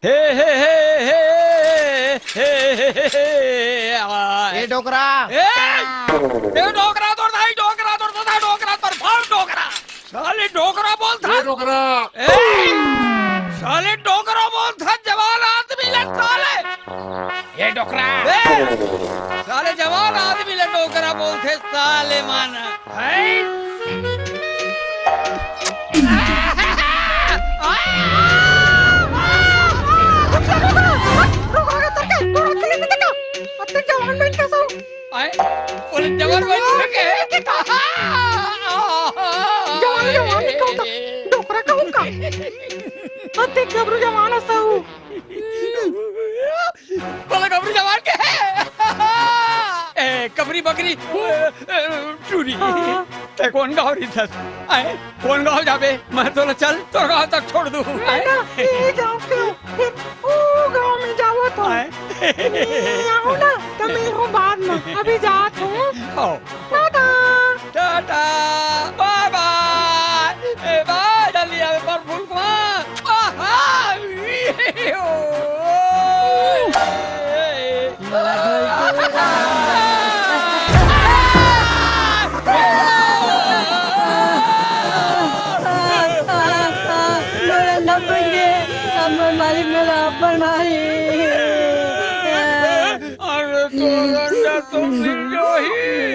हे हे हे हे हे हे हे ए डोकरा हे डोकरा तो नहीं, डोकरा तो था, डोकरा पर फाड़ डोकरा। साले डोकरा बोल था, डोकरा साले डोकरा बोल था, जवान आदमी ले साले। ये डोकरा साले जवान आदमी ले डोकरा बोल थे साले मान है। जवान गबरू जवान असाऊ बोला कबरी जवान के कबरी बकरी चूरी ते कौन गाँव रही थस आए कौन गाँव जाबे मैं तो चल तो गाँव तक छोड़ दूँ गाँव में जाओ तो आओ ना तो मैं हूँ बाद में अभी जात हूँ tata tata bye bye bye डलिया पर फूल मालिक मेरा अपन मालिक अरे तो तुम जो ही